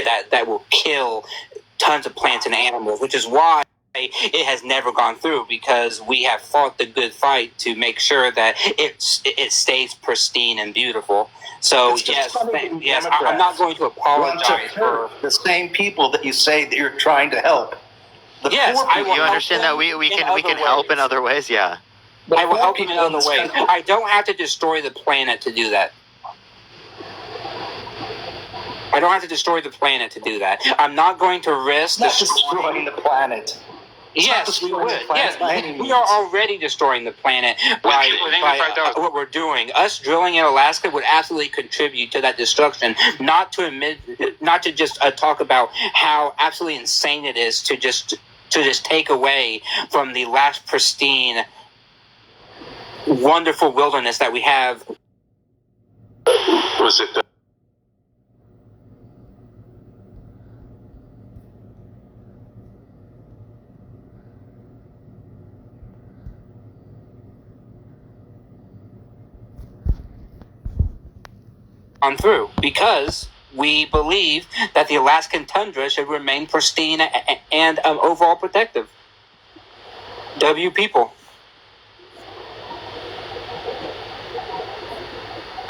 that will kill tons of plants and animals, which is why it has never gone through, because we have fought the good fight to make sure that it stays pristine and beautiful. So yes, I'm not going to apologize for the same people that you say that you're trying to help. Yes, I will. You understand that we can help in other ways, yeah. I will help you in other ways. I don't have to destroy the planet to do that. I don't have to destroy the planet to do that. I'm not going to risk destroying the planet. Yes, we would. Yes, we are already destroying the planet by what we're doing. Us drilling in Alaska would absolutely contribute to that destruction. Not to just talk about how absolutely insane it is to just take away from the last pristine, wonderful wilderness that we have. Was it? On through, because we believe that the Alaskan tundra should remain pristine and overall protective. W people.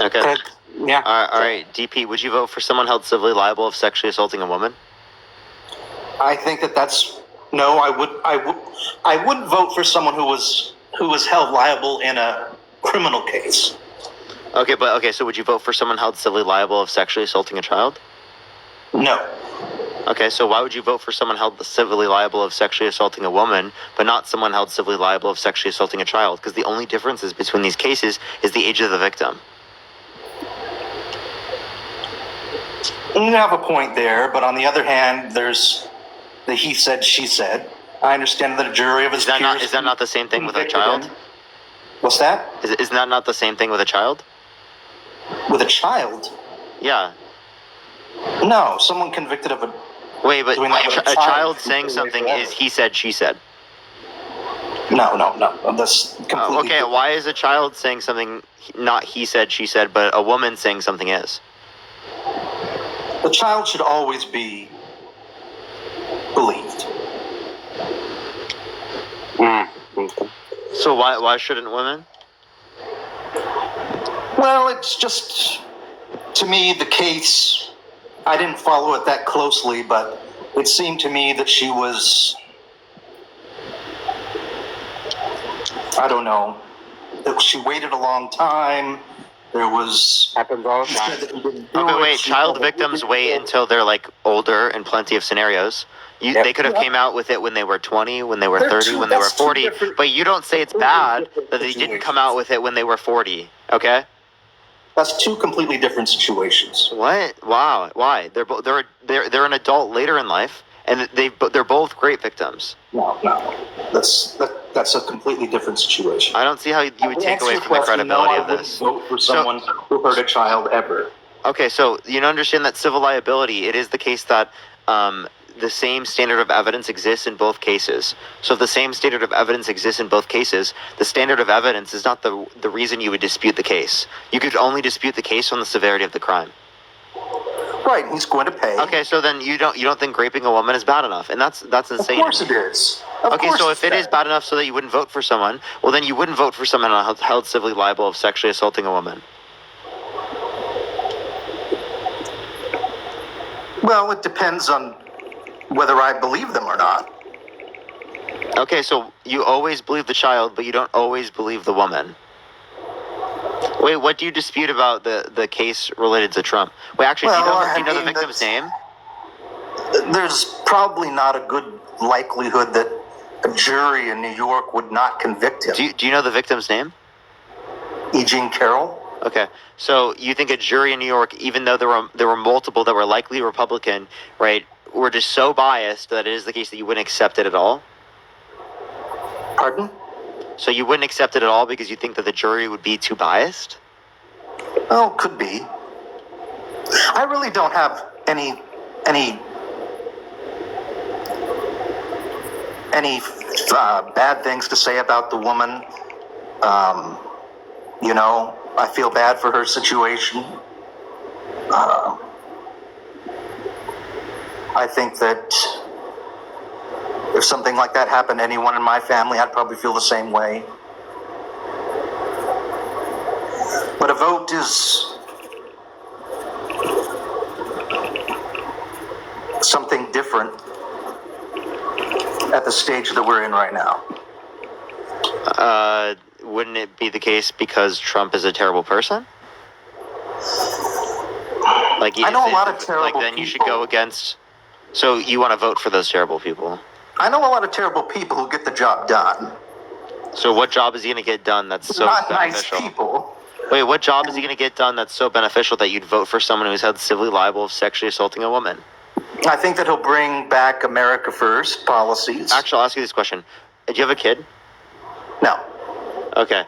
Okay. Yeah. All right, DP, would you vote for someone held civilly liable of sexually assaulting a woman? I think that's no. I would vote for someone who was held liable in a criminal case. Okay, so would you vote for someone held civilly liable of sexually assaulting a child? No. Okay, so why would you vote for someone held civilly liable of sexually assaulting a woman, but not someone held civilly liable of sexually assaulting a child? Because the only differences between these cases is the age of the victim. You have a point there, but on the other hand, there's the he said, she said. I understand that a jury of his peers... Is that not the same thing with a child? What's that? Is that not the same thing with a child? With a child? Yeah. No, someone convicted of a... Wait, but a child saying something is he said, she said. No. That's completely... Okay, why is a child saying something not he said, she said, but a woman saying something is? The child should always be believed. So why shouldn't women? Well, it's just, to me, the case, I didn't follow it that closely, but it seemed to me that she was, I don't know, that she waited a long time. There was... Happens all the time. Okay, wait, child victims wait until they're, like, older in plenty of scenarios. They could have came out with it when they were 20, when they were 30, when they were 40, but you don't say it's bad that they didn't come out with it when they were 40, okay? That's two completely different situations. What? Wow. Why? They're an adult later in life, and they're both great victims. No. That's a completely different situation. I don't see how you would take away from the credibility of this. I wouldn't vote for someone who hurt a child ever. Okay, so you understand that civil liability, it is the case that the same standard of evidence exists in both cases. So if the same standard of evidence exists in both cases, the standard of evidence is not the reason you would dispute the case. You could only dispute the case on the severity of the crime. Right, he's going to pay. Okay, so then you don't think raping a woman is bad enough, and that's insane. Of course it is. Okay, so if it is bad enough so that you wouldn't vote for someone, well then you wouldn't vote for someone held civilly liable of sexually assaulting a woman. Well, it depends on whether I believe them or not. Okay, so you always believe the child, but you don't always believe the woman. Wait, what do you dispute about the case related to Trump? Wait, actually, do you know the victim's name? There's probably not a good likelihood that a jury in New York would not convict him. Do you know the victim's name? E. Jean Carroll. Okay, so you think a jury in New York, even though there were multiple that were likely Republican, right, were just so biased that it is the case that you wouldn't accept it at all? Pardon? So you wouldn't accept it at all because you think that the jury would be too biased? Oh, could be. I really don't have any bad things to say about the woman. I feel bad for her situation. I think that if something like that happened to anyone in my family, I'd probably feel the same way. But a vote is something different at the stage that we're in right now. Wouldn't it be the case because Trump is a terrible person? Like, I know a lot of terrible people. Like, then you should go against. So you want to vote for those terrible people? I know a lot of terrible people who get the job done. So what job is he going to get done that's so Not beneficial? Nice people. Wait, what job is he going to get done that's so beneficial that you'd vote for someone who's held civilly liable of sexually assaulting a woman? I think that he'll bring back America First policies. Actually, I'll ask you this question. Do you have a kid? No. Okay.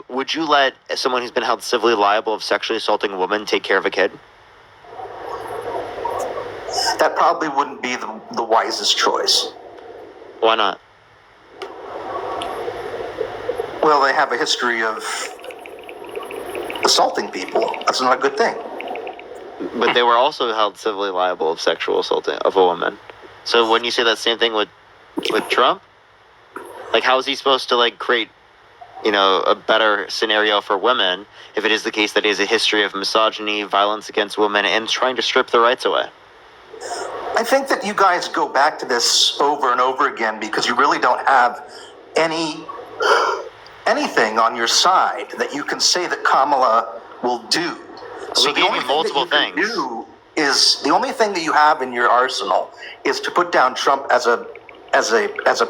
Would you let someone who's been held civilly liable of sexually assaulting a woman take care of a kid? That probably wouldn't be the wisest choice. Why not? Well, they have a history of assaulting people. That's not a good thing. But they were also held civilly liable of sexual assault of a woman. So wouldn't you say that same thing with Trump? Like, how is he supposed to, like, create, a better scenario for women if it is the case that he has a history of misogyny, violence against women, and trying to strip their rights away? I think that you guys go back to this over and over again because you really don't have anything on your side that you can say that Kamala will do. So the only multiple things. The only thing that you have in your arsenal is to put down Trump as a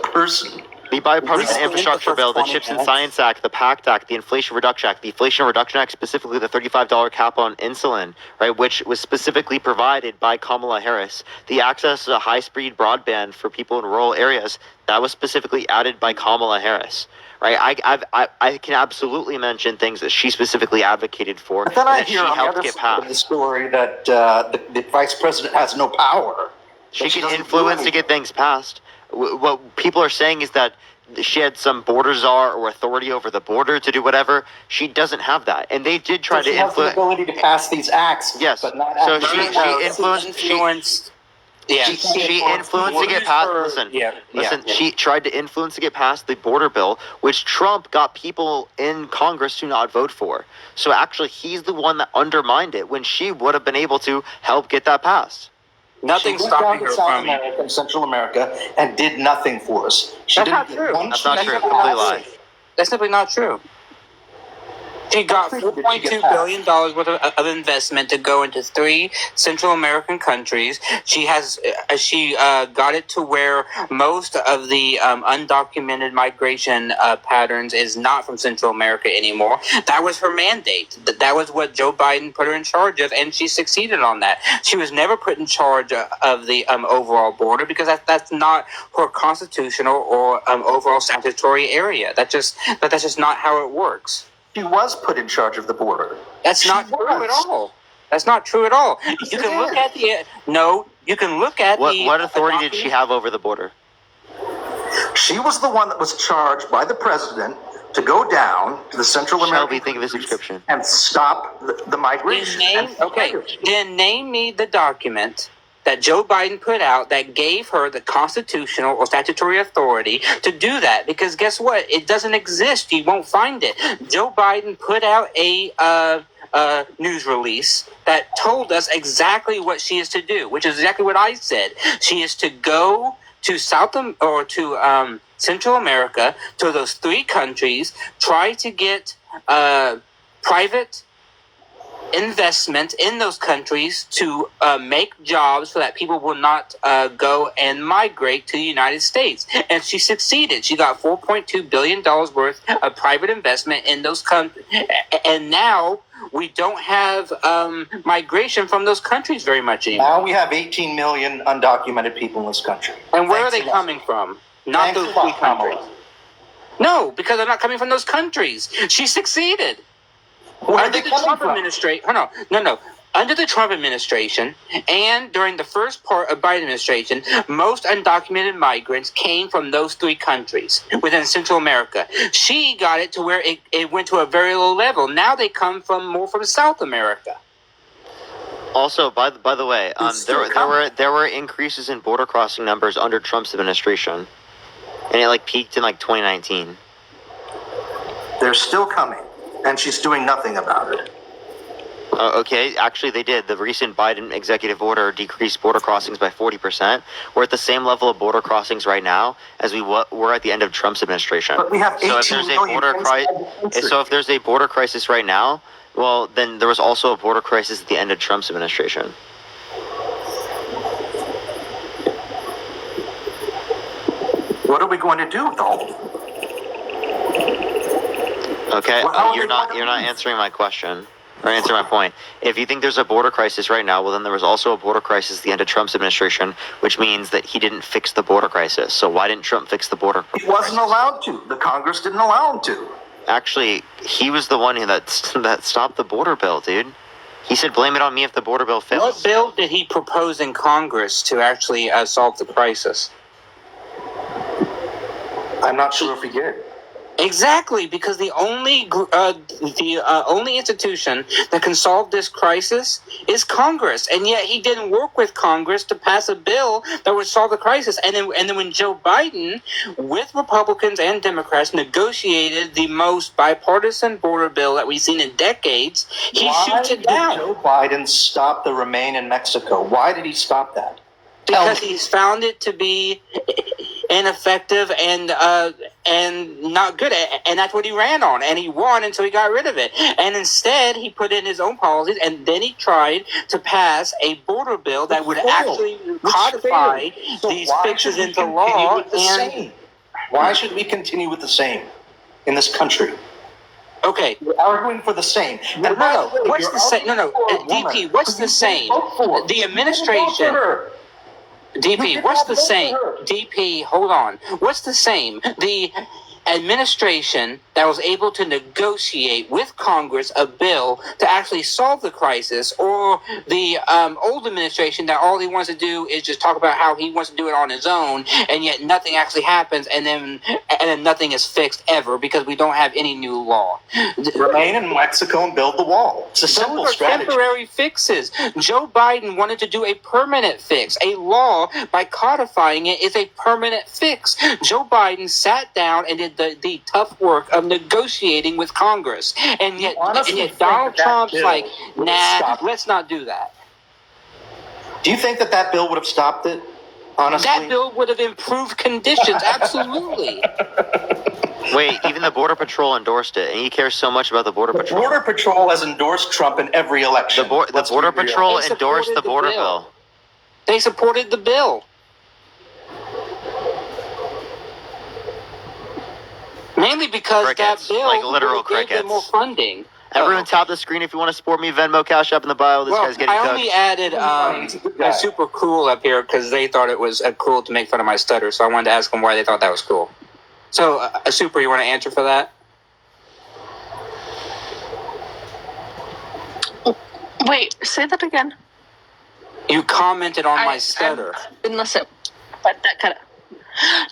person. The Bipartisan Infrastructure Bill, the CHIPS and Science Act, the PACT Act, the Inflation Reduction Act, the Inflation Reduction Act, specifically the $35 cap on insulin, right, which was specifically provided by Kamala Harris. The access to high-speed broadband for people in rural areas, that was specifically added by Kamala Harris. Right, I can absolutely mention things that she specifically advocated for. But then I that hear she on helped the other get side of passed. the story that the vice president has no power. She can influence to get things passed. What people are saying is that she had some border czar or authority over the border to do whatever. She doesn't have that, and they did try to influence. She has the ability to pass these acts. Yes, but not so she influenced. Yeah, she influenced to get passed. Listen. She tried to influence to get past the border bill, which Trump got people in Congress to not vote for. So actually, he's the one that undermined it when she would have been able to help get that passed. Nothing stopping her South from America and Central America and did nothing for us. That's not true. That's not true. Complete lie. That's simply not true. She got $4.2 billion worth of investment to go into 3 Central American countries. She got it to where most of the undocumented migration patterns is not from Central America anymore. That was her mandate. That was what Joe Biden put her in charge of, and she succeeded on that. She was never put in charge of the overall border because that's not her constitutional or overall statutory area. That's just not how it works. She was put in charge of the border. That's not true at all. That's not true at all. You can look at What authority did she have over the border? She was the one that was charged by the president to go down to the Central American think of this description and stop the migration. Then name me the document that Joe Biden put out that gave her the constitutional or statutory authority to do that. Because guess what? It doesn't exist. You won't find it. Joe Biden put out a news release that told us exactly what she is to do, which is exactly what I said. She is to go to Central America, to those 3 countries, try to get private investment in those countries to make jobs so that people will not go and migrate to the United States. And she succeeded. She got $4.2 billion worth of private investment in those countries. And now we don't have migration from those countries very much anymore. Now we have 18 million undocumented people in this country. And where are they coming from? Not those 3 countries. No, because they're not coming from those countries. She succeeded. Under the Trump administration, Under the Trump administration and during the first part of Biden administration, most undocumented migrants came from those 3 countries within Central America. She got it to where it went to a very low level. Now they come more from South America. Also, by the way, there were increases in border crossing numbers under Trump's administration, and it like peaked in like 2019. They're still coming, and she's doing nothing about it. Okay, actually they did. The recent Biden executive order decreased border crossings by 40%. We're at the same level of border crossings right now as we were at the end of Trump's administration. But we have 18 so if there's a border crisis right now, well, then there was also a border crisis at the end of Trump's administration. What are we going to do, though? Okay, you're not answering my question. Or answering my point. If you think there's a border crisis right now, well, then there was also a border crisis at the end of Trump's administration, which means that he didn't fix the border crisis. So why didn't Trump fix the border crisis? He wasn't allowed to. The Congress didn't allow him to. Actually, he was the one that stopped the border bill, dude. He said, blame it on me if the border bill fails. What bill did he propose in Congress to actually solve the crisis? I'm not sure if he did. Exactly, because the only institution that can solve this crisis is Congress, and yet he didn't work with Congress to pass a bill that would solve the crisis. And then when Joe Biden, with Republicans and Democrats, negotiated the most bipartisan border bill that we've seen in decades, he shoots it down. Joe Biden stop the Remain in Mexico? Why did he stop that? Because he's found it to be ineffective and not good, and that's what he ran on, and he won until he got rid of it. And instead, he put in his own policies, and then he tried to pass a border bill that would actually codify these fixes into law. Why should we continue with the same in this country? Okay, we're arguing for the same. What's the same? DP. What's the same? The administration. DP, what's the same? DP, hold on. What's the same? The administration that was able to negotiate with Congress a bill to actually solve the crisis, or the old administration that all he wants to do is just talk about how he wants to do it on his own, and yet nothing actually happens, and then nothing is fixed ever because we don't have any new law. Remain in Mexico and build the wall. It's a simple strategy. Temporary fixes. Joe Biden wanted to do a permanent fix. A law, by codifying it, is a permanent fix. Joe Biden sat down and did the tough work of negotiating with Congress, and yet Donald Trump's like, nah, let's not do that. Do you think that bill would have stopped it? Honestly, that bill would have improved conditions. Absolutely. Wait, even the Border Patrol endorsed it, and he cares so much about the Border Patrol. The Border Patrol has endorsed Trump in every election. The Border Patrol endorsed the border bill. They supported the bill. Mainly because crickets, that bill like literal gave them more funding. Everyone tap the screen if you want to support me. Venmo, Cash App in the bio. This guy's getting cooked. I only added a super cool up here because they thought it was cool to make fun of my stutter. So I wanted to ask them why they thought that was cool. So, Super, you want to answer for that? Wait, say that again. You commented on my stutter. I didn't listen, but that kind of.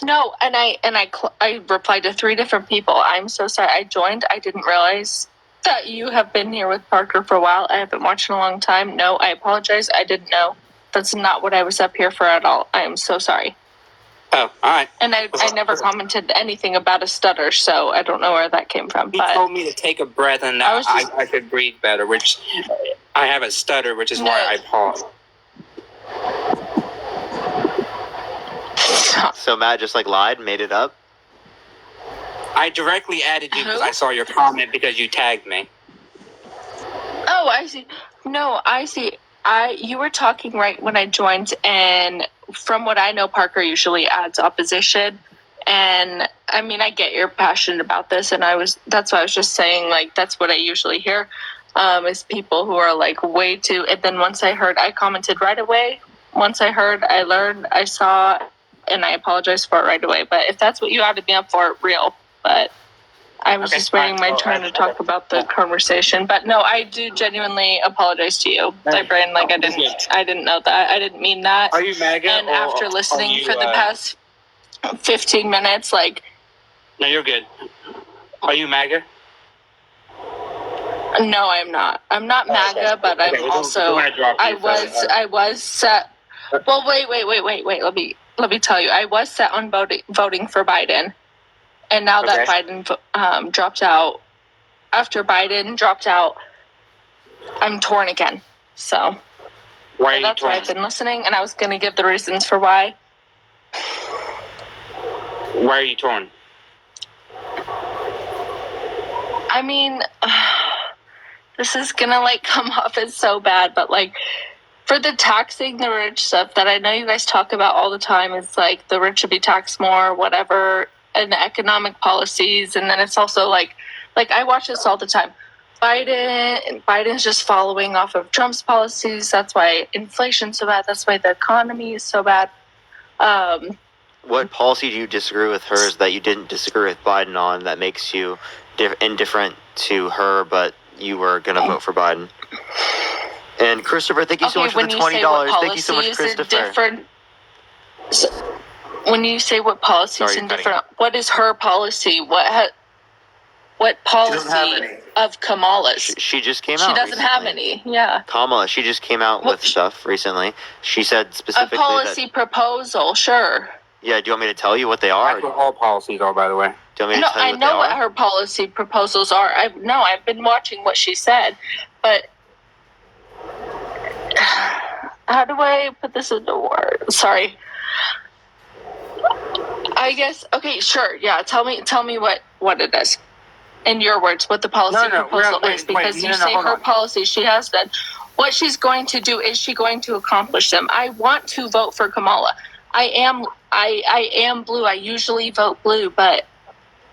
No, and I replied to 3 different people. I'm so sorry. I joined. I didn't realize that you have been here with Parker for a while. I haven't watched in a long time. No, I apologize. I didn't know. That's not what I was up here for at all. I am so sorry. Oh, all right. And I never commented anything about a stutter, so I don't know where that came from. He told me to take a breath and I could breathe better, which I have a stutter, which is why I paused. So Matt just lied and made it up? I directly added you because I saw your comment because you tagged me. Oh, I see. No, I see. You were talking right when I joined, and from what I know, Parker usually adds opposition. And I mean, I get you're passionate about this, and that's why I was just saying, that's what I usually hear, is people who are way too, and then once I heard, I commented right away. Once I heard, I learned, I saw, and I apologize for it right away. But if that's what you added me up for, real. But I was just waiting my turn to talk about the conversation. But no, I do genuinely apologize to you, Brain. I didn't know that. I didn't mean that. Are you MAGA? And after listening for the past 15 minutes, No, you're good. Are you MAGA? No, I'm not. I'm not MAGA, but I'm also. I was set. Well, wait. Let me tell you. I was set on voting for Biden, and now that Biden dropped out, after Biden dropped out, I'm torn again. So that's why I've been listening, and I was going to give the reasons for why. Why are you torn? I mean, this is gonna come off as so bad, but for the taxing the rich stuff that I know you guys talk about all the time, it's the rich should be taxed more, whatever, and the economic policies, and then it's also like I watch this all the time. Biden's just following off of Trump's policies. That's why inflation's so bad. That's why the economy is so bad. What policy do you disagree with hers that you didn't disagree with Biden on that makes you indifferent to her, but you were going to vote for Biden? And Christopher, thank you so much for the $20. Thank you so much, Christopher. When you say what policy is indifferent, what is her policy? What policy of Kamala's? She just came out. She doesn't have any. Yeah. Kamala, she just came out with stuff recently. She said specifically a policy proposal. Sure. Yeah. Do you want me to tell you what they are? That's what all policies are, by the way. Do you want me to tell you what they are? I know what her policy proposals are. I've been watching what she said, but how do I put this into words? Sorry. I guess. Okay. Sure. Yeah. Tell me what it is. In your words, what the policy proposal is, because you say her policy, she has done. What she's going to do, is she going to accomplish them? I want to vote for Kamala. I am blue. I usually vote blue, but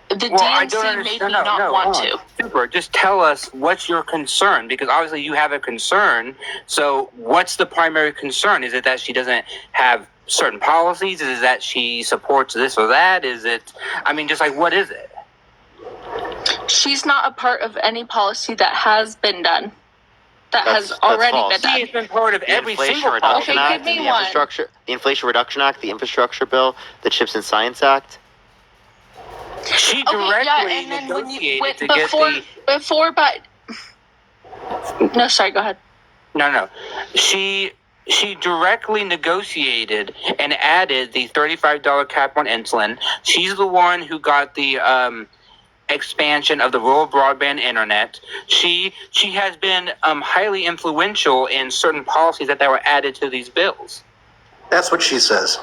the DNC made me not want to. Super. Just tell us what's your concern, because obviously you have a concern. So what's the primary concern? Is it that she doesn't have certain policies? Is it that she supports this or that? Is it, what is it? She's not a part of any policy that has been done. That's already false. been done. She's been part of every single Reduction policy. Act, the Inflation Reduction Act, the Infrastructure Bill, the Chips and Science Act. She directly negotiated to get the... Before, but... No, sorry, go ahead. No. She directly negotiated and added the $35 cap on insulin. She's the one who got the expansion of the rural broadband internet. She has been highly influential in certain policies that were added to these bills. That's what she says.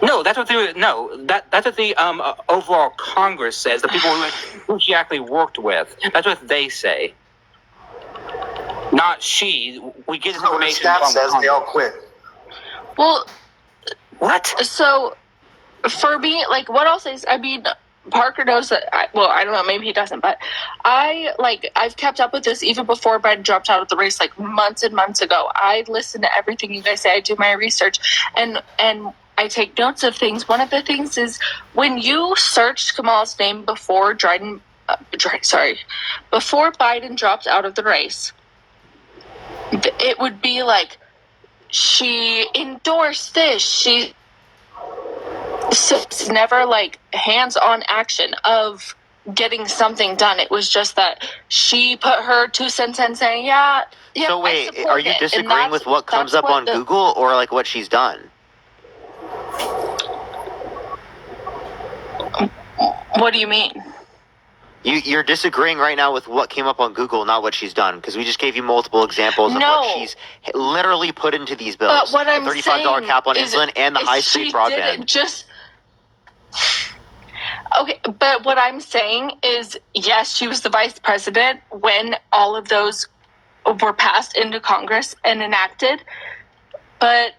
No, that's what that's what the overall Congress says. The people who she actually worked with. That's what they say. Not she. We get this information. Staff says they all quit. Well, what? So, for me, what I'll say is, Parker knows that. I don't know. Maybe he doesn't, but I've kept up with this even before Biden dropped out of the race, months and months ago. I listen to everything you guys say. I do my research, and I take notes of things. One of the things is when you searched Kamala's name before before Biden dropped out of the race, it would be she endorsed this. So it's never hands-on action of getting something done. It was just that she put her 2 cents in, saying, yeah. So wait, are you disagreeing with what comes up on Google or what she's done? What do you mean? You're disagreeing right now with what came up on Google, not what she's done, because we just gave you multiple examples of what she's literally put into these bills. But what I'm the $35 cap on insulin and the high-speed broadband. Okay, but what I'm saying is, yes, she was the vice president when all of those were passed into Congress and enacted, but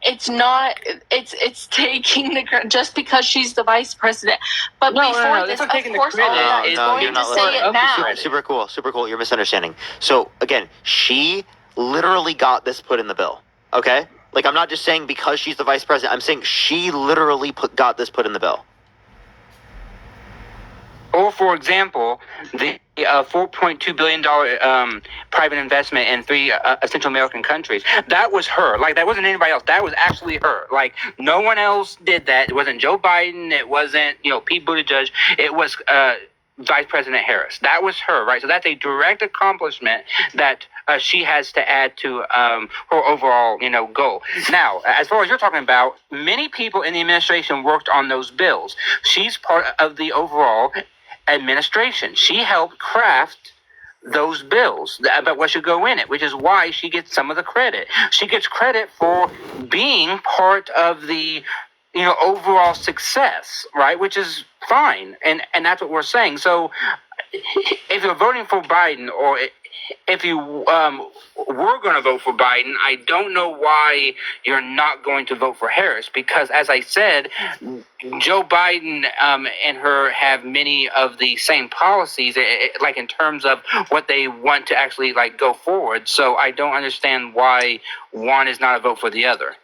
it's not. It's taking the just because she's the vice president. But before this, of course, all of that is going to say it now. Super cool. You're misunderstanding. So again, she literally got this put in the bill. Okay, I'm not just saying because she's the vice president. I'm saying she literally got this put in the bill. Or, for example, the $4.2 billion private investment in 3 Central American countries. That was her. That wasn't anybody else. That was actually her. No one else did that. It wasn't Joe Biden. It wasn't, Pete Buttigieg. It was Vice President Harris. That was her, right? So that's a direct accomplishment that she has to add to her overall, goal. Now, as far as you're talking about, many people in the administration worked on those bills. She's part of the overall administration. She helped craft those bills about what should go in it, which is why she gets some of the credit. She gets credit for being part of the overall success, right? Which is fine, and that's what we're saying. So if you're voting for Biden, or if you were going to vote for Biden, I don't know why you're not going to vote for Harris, because as I said, Joe Biden and her have many of the same policies, like in terms of what they want to actually go forward. So I don't understand why one is not a vote for the other.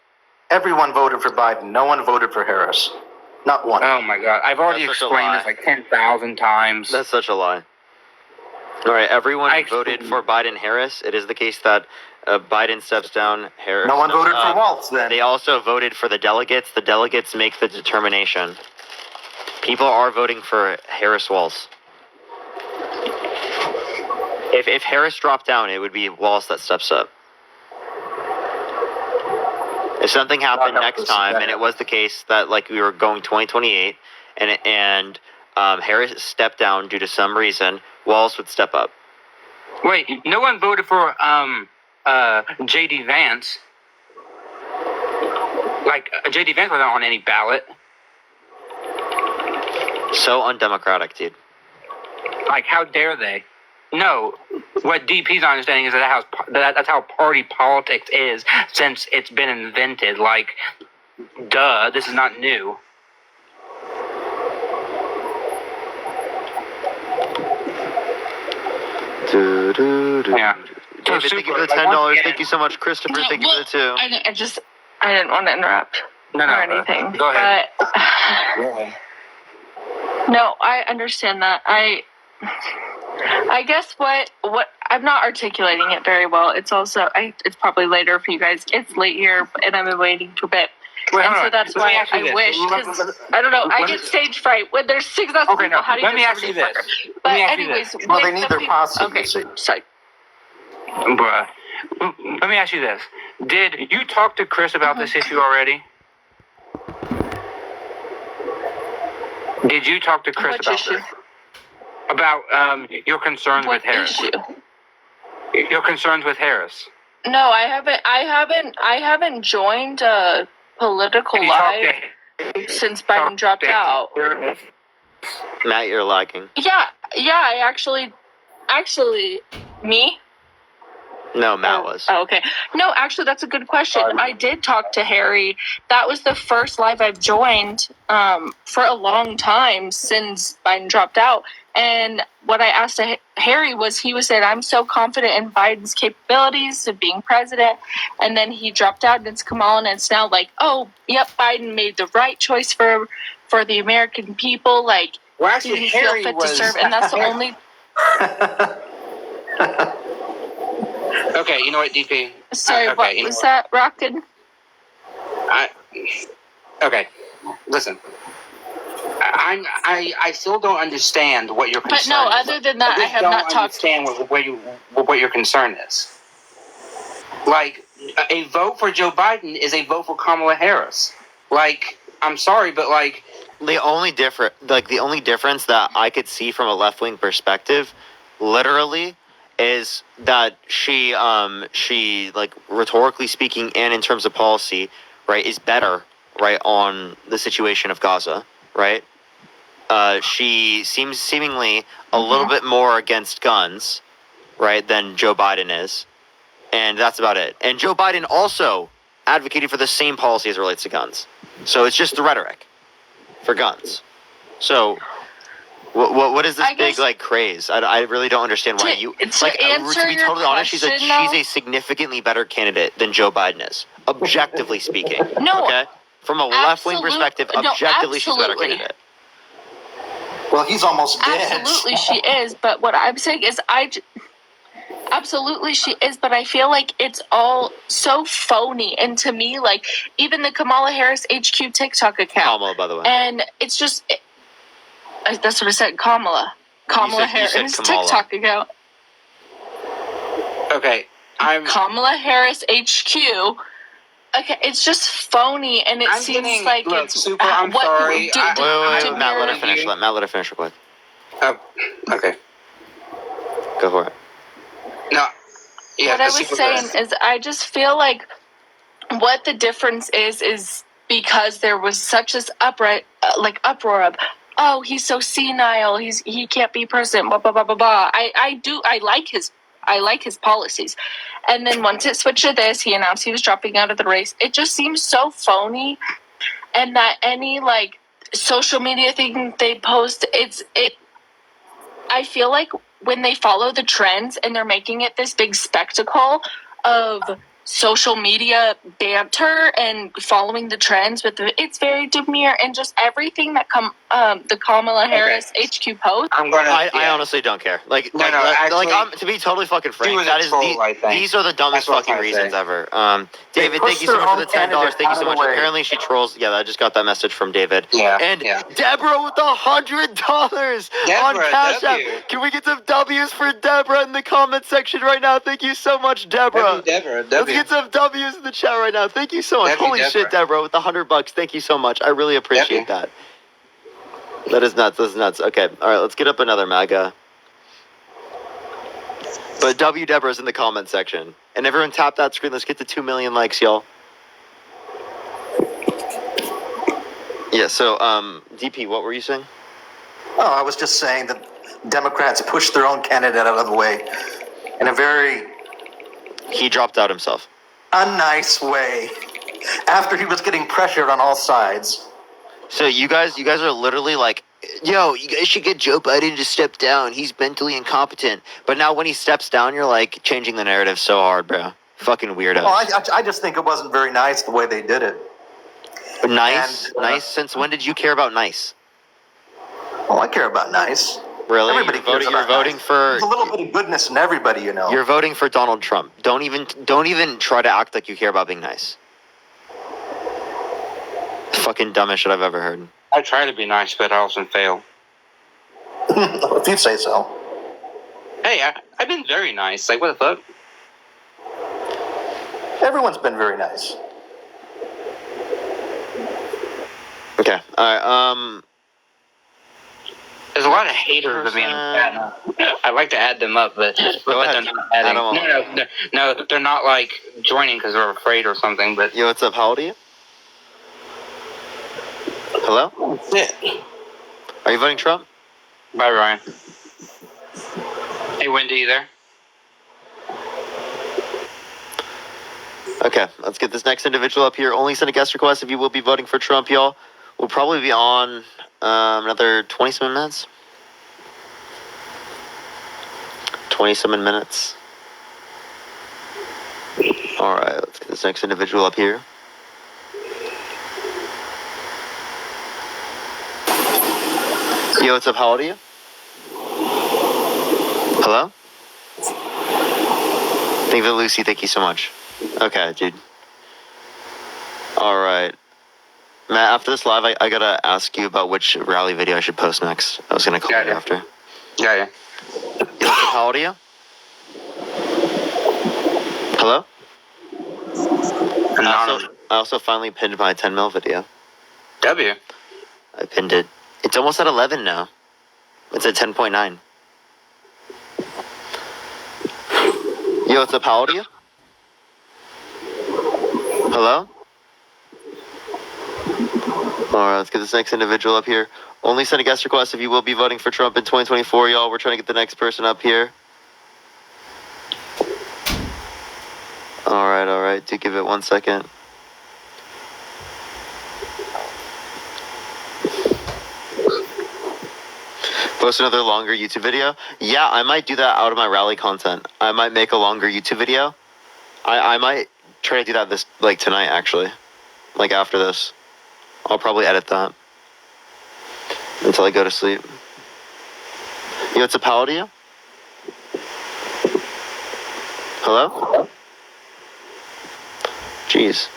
Everyone voted for Biden. No one voted for Harris. Not one. Oh my God! I've already explained this 10,000 times. That's such a lie. All right, everyone voted for Biden-Harris. It is the case that Biden steps down, Harris. No one voted for Waltz then. They also voted for the delegates. The delegates make the determination. People are voting for Harris-Waltz. If Harris dropped down, it would be Waltz that steps up. If something happened next time, and it was the case that we were going 2028, and Harris stepped down due to some reason, Waltz would step up. Wait, no one voted for J.D. Vance. J.D. Vance wasn't on any ballot. So undemocratic, dude. How dare they? No, what DP's understanding is that's how party politics is since it's been invented. Duh, this is not new. Yeah. David, thank you for the $10. Thank you so much, Christopher. Thank you for the 2. I didn't want to interrupt or anything. Go ahead. But no, I understand that. I guess what I'm not articulating it very well. It's also it's probably later for you guys. It's late here, and I've been waiting for a bit. So that's why I wish, because I don't know, I get stage fright when there's 6,000 people. How do you let me ask you this. But anyways, well, they need their posse. Okay, sorry. Bruh, let me ask you this. Did you talk to Chris about this issue already? Did you talk to Chris about this? About your concerns with Harris. Issue? Your concerns with Harris. No, I haven't joined a political live since Biden dropped out. Matt, you're lagging. Yeah, I actually, me? No, Matt was. Oh, okay. No, actually, that's a good question. I did talk to Harry. That was the first live I've joined for a long time since Biden dropped out. And what I asked Harry was, he was saying, I'm so confident in Biden's capabilities of being president. And then he dropped out and it's Kamala, and it's now oh, yep, Biden made the right choice for the American people. Well, actually, he Harry feel fit was... to serve. And that's the only... Okay, you know what, DP? Sorry, what was that, Rockin'? Okay, listen. I still don't understand what your concern is. But no, other than that, I have not talked. I don't understand what your concern is. A vote for Joe Biden is a vote for Kamala Harris. I'm sorry, but the only difference that I could see from a left-wing perspective, literally, is that she rhetorically speaking and in terms of policy, right, is better, right, on the situation of Gaza, right? She seems seemingly a little bit more against guns, right, than Joe Biden is. And that's about it. And Joe Biden also advocated for the same policy as it relates to guns. So it's just the rhetoric for guns. So what is this big craze? I really don't understand why you to be totally honest, she's a significantly better candidate than Joe Biden is, objectively speaking. No. Okay? From a left-wing perspective, objectively she's a better candidate. Well, he's almost dead. Absolutely she is, but what I'm saying is absolutely she is, but I feel like it's all so phony. And to me, even the Kamala Harris HQ TikTok account. Kamala, by the way. And it's just... that's what I said, Kamala. Kamala You said Harris Kamala. TikTok account. Okay, Kamala Harris HQ. Okay, it's just phony, and it I'm seems getting- like look, it's Super, I'm sorry. Wait, Matt, let her Demir- finish. Matt, let her finish real quick. Oh, okay. Go for it. No. Yeah, what I was Super, saying is, I just feel like what the difference is because there was such this uproar of, oh, he's so senile, he can't be president, blah blah blah blah blah. I like his policies, and then once it switched to this, he announced he was dropping out of the race. It just seems so phony, and that any like social media thing they post, I feel like when they follow the trends and they're making it this big spectacle of social media banter and following the trends it's very Demir, and just everything that the Kamala Harris HQ post. I honestly don't care. Actually, I'm to be totally fucking frank. was a That is troll, I think. these are the dumbest That's what I'm fucking trying to reasons say. ever. David, pushed thank you so their much for own the $10. candidate Thank you out so of the much. way. Apparently she trolls. Yeah, I just got that message from David. Yeah, And yeah. Deborah with $100 on Deborah, Cash App. W. Can we get some W's for Deborah in the comment section right now? Thank you so much, Deborah. Deborah, Let's get some W's in the chat right now. Thank you so much. W, Holy shit, Deborah, with $100. Thank you so much. I really appreciate that. That is nuts. That's nuts. Okay, all right. Let's get up another MAGA. But W Deborah's in the comment section, and everyone tap that screen. Let's get to 2 million likes, y'all. Yeah. So, DP, what were you saying? Oh, I was just saying that Democrats pushed their own candidate out of the way in a very He dropped out himself. unnice way after he was getting pressured on all sides. So you guys are literally like, yo, you guys should get Joe Biden to step down. He's mentally incompetent. But now when he steps down, you're like changing the narrative so hard, bro. Fucking weirdos. Well, I just think it wasn't very nice the way they did it. But nice, and, nice. Since when did you care about nice? Well, I care about nice. Really? Everybody cares You're about voting nice. for. There's a little bit of goodness in everybody, you know. You're voting for Donald Trump. Don't even try to act like you care about being nice. Fucking dumbest shit I've ever heard. I try to be nice, but I often fail. If you say so. Hey, I've been very nice. Like, what the fuck? Everyone's been very nice. Okay. All right. There's a lot of haters of me. I like to add them up, but ahead. they're not adding. Add them all. No, they're not like joining because they're afraid or something. But Yo, what's up? How old are you? Hello? yeah. Are you voting Trump? Bye, Ryan. Hey, Wendy, you there? Okay, let's get this next individual up here. Only send a guest request if you will be voting for Trump, y'all. We'll probably be on another 20-some minutes. 20-some minutes. All right, let's get this next individual up here. Yo, what's up? How old are you? Hello? Thank you, Lucy. Thank you so much. Okay, dude. All right. Matt, after this live, I gotta ask you about which rally video I should post next. I was gonna call you after. Yeah. How old are you? Hello? I also finally pinned my 10 mil video. W. I pinned it. It's almost at 11 now. It's at 10.9. Yo, what's up? How old are you? Hello? Alright, let's get this next individual up here. Only send a guest request if you will be voting for Trump in 2024, y'all. We're trying to get the next person up here. Alright. Do give it 1 second. Post another longer YouTube video? Yeah, I might do that out of my rally content. I might make a longer YouTube video. I might try to do that tonight, actually. Like after this. I'll probably edit that until I go to sleep. Yo, what's up? How old are you? Hello? Jeez.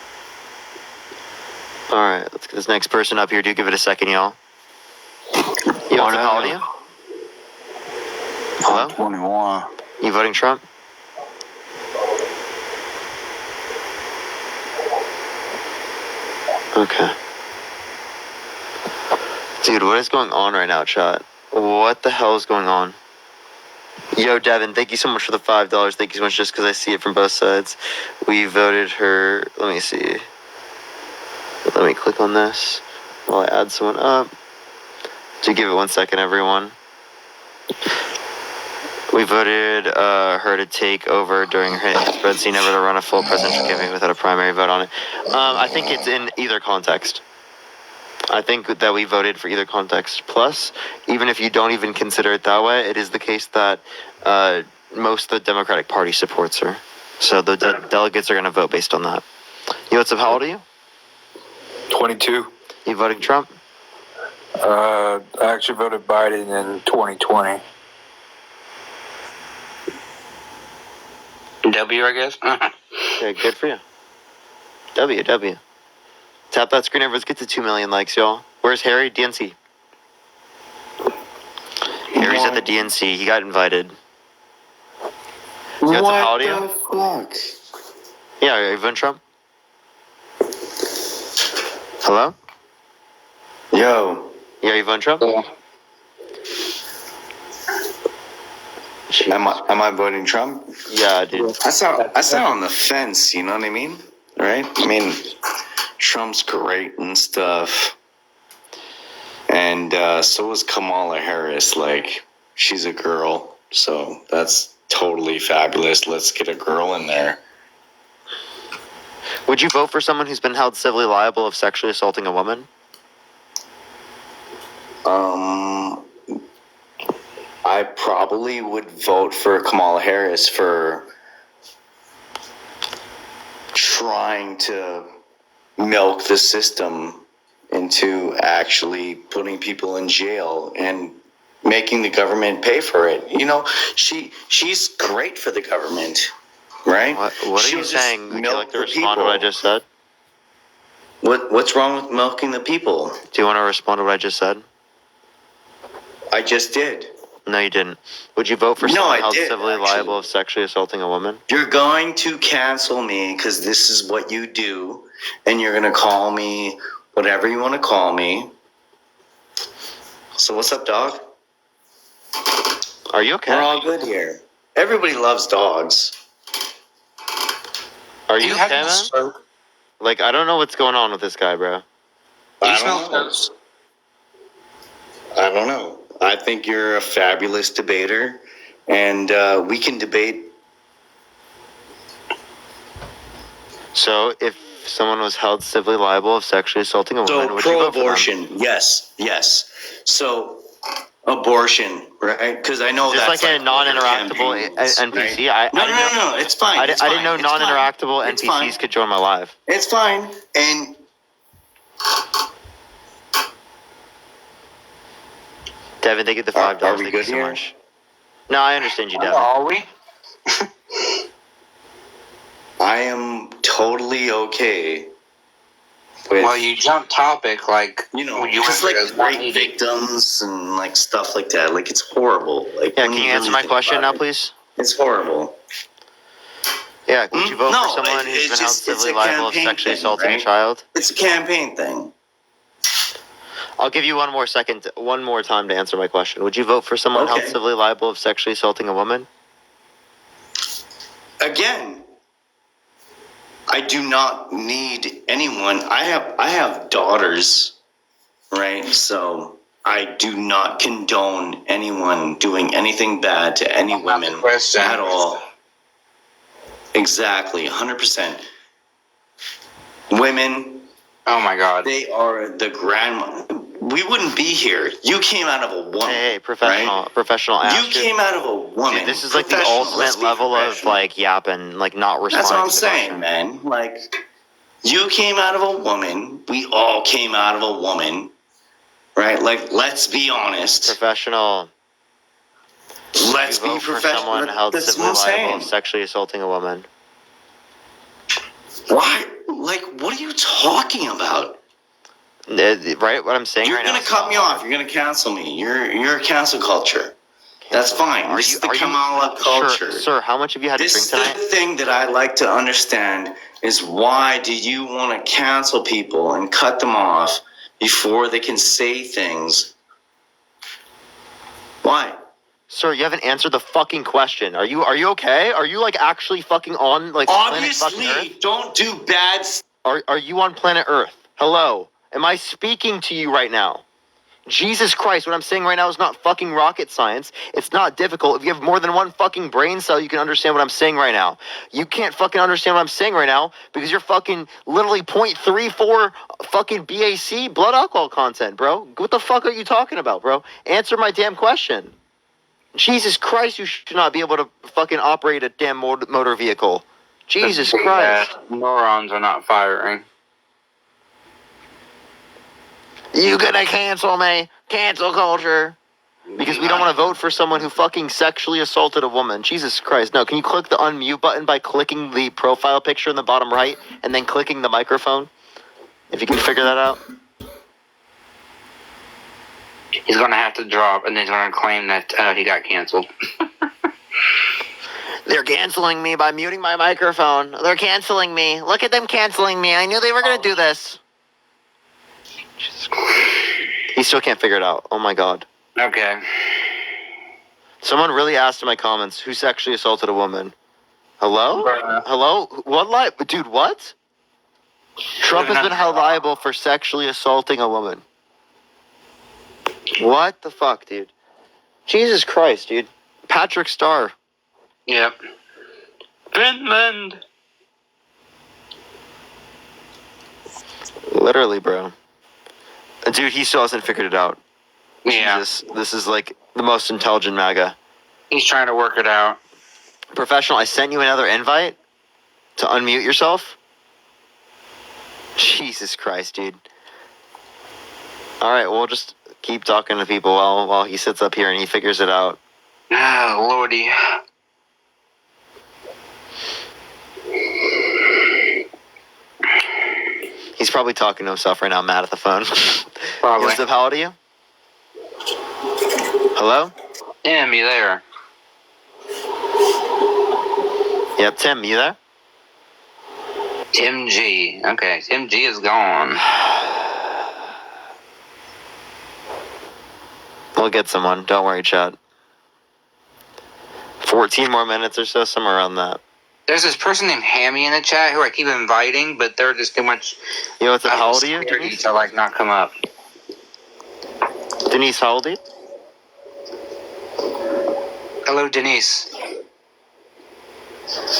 Alright, let's get this next person up here. Do give it a second, y'all. Yo, what's up? How old are you? Hello? 21. You voting Trump? Okay. Dude, what is going on right now, chat? What the hell is going on? Yo, Devin, thank you so much for the $5. Thank you so much, just because I see it from both sides. We voted her. Let me see. Let me click on this while I add someone up. So give it 1 second, everyone. We voted her to take over during her presidency, never to run a full presidential campaign without a primary vote on it. I think it's in either context. I think that we voted for either context. Plus, even if you don't even consider it that way, it is the case that most of the Democratic Party supports her. So the delegates are going to vote based on that. Yo, what's up? How old are you? 22. You voting Trump? I actually voted Biden in 2020. W, I guess. Okay, good for you. W. Tap that screen over. Let's get to 2 million likes, y'all. Where's Harry? DNC. Harry's at the DNC. He got invited. What How old are you? the fuck? Yeah, are you voting Trump? Hello? Yo, Yeah, are you voting Trump? am I voting Trump? Yeah, dude. I sound on the fence, you know what I mean? Right? I mean, Trump's great and stuff. And so is Kamala Harris. Like, she's a girl. So that's totally fabulous. Let's get a girl in there. Would you vote for someone who's been held civilly liable of sexually assaulting a woman? I probably would vote for Kamala Harris for trying to milk the system into actually putting people in jail and making the government pay for it. You know, she's great for the government, right? What are She'll you just saying? Would you milk like to the respond to what I people. just said? What's wrong with milking the people? Do you want to respond to what I just said? I just did. No, you didn't. Would you vote for No, someone I held did, civilly actually. liable of sexually assaulting a woman? You're going to cancel me because this is what you do, and you're going to call me whatever you want to call me. So what's up, dog? Are you okay? We're all good here. Everybody loves dogs. Are you okay, man? stroke? Like, I don't know what's going on with this guy, bro. Do you I smell don't know. toast? I don't know. I think you're a fabulous debater, and we can debate. So, if someone was held civilly liable of sexually assaulting a woman, So would you vote for them? pro-abortion, yes. So abortion, right? Because I know Is this that's like a non-interactable campaigns, NPC? right? No. It's fine. I didn't know It's fine. non-interactable It's NPCs fine. could join my live. It's fine. And Devin, they get the $5. Are we Thank you good so here? much. No, I understand you, Devin. Are we? I am totally okay with, Well, you jumped topic like you know, you just went like for those rape 180. victims and like stuff like that. Like it's horrible. Like Yeah, when can you answer really my think question now, about it, please? It's horrible. Yeah, would you vote No, for someone who's it's been held just- it's civilly a liable of campaign sexually thing, assaulting a right? child? It's a campaign thing. I'll give you one more time to answer my question. Would you vote for someone held Okay. civilly liable of sexually assaulting a woman? Again, I do not need anyone. I have daughters, right? So I do not condone anyone doing anything bad to any That's not the women question. at all. Exactly, 100%. Women, Oh my God. they are the grandma. We wouldn't be here. You came out of a woman. Hey, professional Right? ass. You came out of a woman. Dude, this is like the Professional. Let's ultimate be level of professional. like yapping, like not responding. That's what I'm to the saying, question. man. Like, you came out of a woman. We all came out of a woman. Right? Like, let's be honest. Professional. Let's You be vote for professional. someone held That's civilly what I'm liable of saying. sexually assaulting a woman. Why? Like, what are you talking about? Right? What I'm saying You're right now. gonna cut me off. You're gonna cancel me. You're a cancel culture. That's fine. This is the Kamala culture. Sir, how much have you had to drink This tonight? is the thing that I like to understand is why do you want to cancel people and cut them off before they can say things? Why? Sir, you haven't answered the fucking question. Are you okay? Are you like actually fucking on like planet fucking Earth? Obviously, don't do bad stuff. Are you on planet Earth? Hello? Am I speaking to you right now? Jesus Christ, what I'm saying right now is not fucking rocket science. It's not difficult. If you have more than one fucking brain cell, you can understand what I'm saying right now. You can't fucking understand what I'm saying right now because you're fucking literally 0.34 fucking BAC blood alcohol content, bro. What the fuck are you talking about, bro? Answer my damn question. Jesus Christ, you should not be able to fucking operate a damn motor vehicle. Jesus Christ. Neurons are not firing. You gonna cancel me? Cancel culture. Because we don't want to vote for someone who fucking sexually assaulted a woman. Jesus Christ. No, can you click the unmute button by clicking the profile picture in the bottom right and then clicking the microphone? If you can figure that out. He's going to have to drop, and then he's going to claim that he got canceled. They're canceling me by muting my microphone. They're canceling me. Look at them canceling me. I knew they were going to do this. Jesus Christ. He still can't figure it out. Oh my god. Okay. Someone really asked in my comments, who sexually assaulted a woman? Hello? Bruh. Hello? What dude, what? Trump has been held liable for sexually assaulting a woman. What the fuck, dude? Jesus Christ, dude. Patrick Starr. Yep. Finland. Literally, bro. Dude, he still hasn't figured it out. Yeah. Jesus, this is like the most intelligent MAGA. He's trying to work it out. Professional, I sent you another invite to unmute yourself. Jesus Christ, dude. Alright, we'll just keep talking to people while he sits up here and he figures it out. Oh, lordy. He's probably talking to himself right now, mad at the phone. Probably. Yosef, how old are you? Hello? Tim, you there? Yep, Tim, you there? Tim G. Okay, Tim G is gone. We'll get someone. Don't worry, chat. 14 more minutes or so, somewhere around that. There's this person named Hammy in the chat who I keep inviting, but they're just too much. Yo, what's up? How old are you, Denise? To like not come up. Denise, how old are you? Hello, Denise.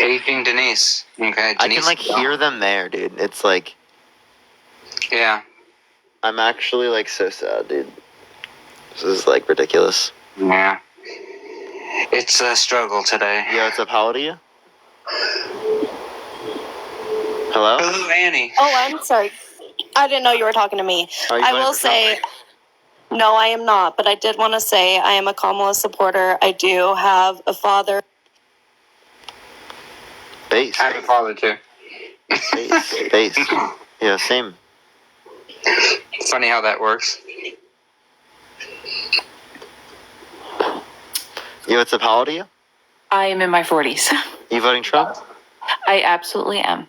Anything, Denise? Okay, Denise. I can like hear them there, dude. It's like, yeah. I'm actually like so sad, dude. This is like ridiculous. Yeah. It's a struggle today. Yo, what's up? How old are you? Hello? Hello, Annie. Oh, I'm sorry. I didn't know you were talking to me. Are you I voting will for Trump? say, no, I am not. But I did want to say I am a Kamala supporter. I do have a father. Base. I have a father too. Base. Yeah, same. Funny how that works. Yo, what's up? How old are you? I am in my 40s. You voting Trump? I absolutely am.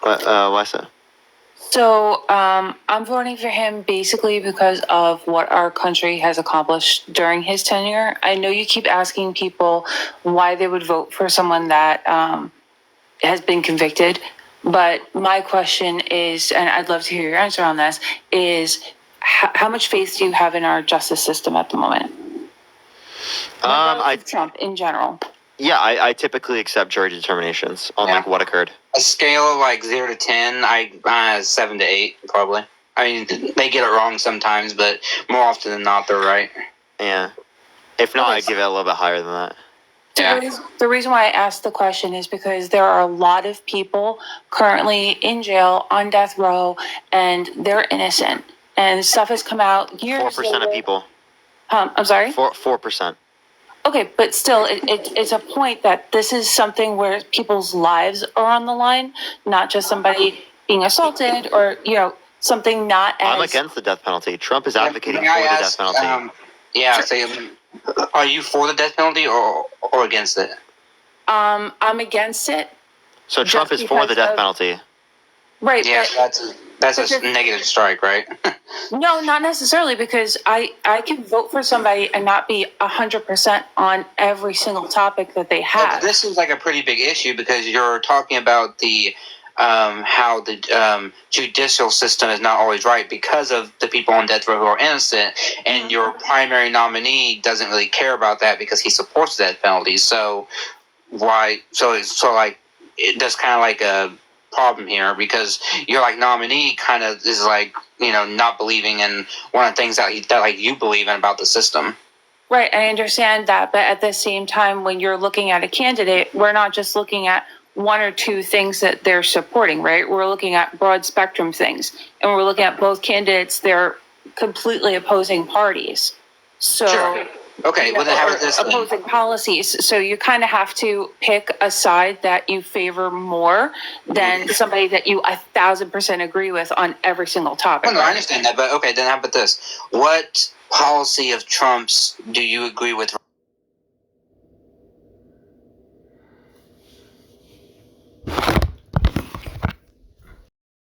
Why so? So I'm voting for him basically because of what our country has accomplished during his tenure. I know you keep asking people why they would vote for someone that has been convicted, but my question is, and I'd love to hear your answer on this, is how much faith do you have in our justice system at the moment? Trump in general. Yeah, I typically accept jury determinations on like what occurred. A scale of like 0 to 10, 7 to 8 probably. I mean, they get it wrong sometimes, but more often than not, they're right. Yeah. If not, I'd give it a little bit higher than that. Yeah. The reason why I asked the question is because there are a lot of people currently in jail on death row, and they're innocent. And stuff has come out years 4% of people. I'm sorry? 4%. Okay, but still, it's a point that this is something where people's lives are on the line, not just somebody being assaulted or, something not as... I'm against the death penalty. Trump is advocating for May I the ask, death penalty. Yeah, so Are you for the death penalty or against it? I'm against it. So Trump Just is for the because death of- penalty. Right. Yeah, but- that's a because- negative strike, right? No, not necessarily, because I can vote for somebody and not be 100% on every single topic that they have. This seems like a pretty big issue because you're talking about the how the judicial system is not always right because of the people on death row who are innocent, and your primary nominee doesn't really care about that because he supports the death penalty. So why? So like that's kind of like a problem here because your like nominee kind of is like not believing in one of the things that like you believe in about the system. Right, I understand that, but at the same time, when you're looking at a candidate, we're not just looking at one or two things that they're supporting, right? We're looking at broad spectrum things, and we're looking at both candidates. They're completely opposing parties. So, Sure. Okay, well then how about this then? opposing policies. So you kind of have to pick a side that you favor more than somebody that you 1,000% agree with on every single topic. Well, no, I understand that, but okay, then how about this? What policy of Trump's do you agree with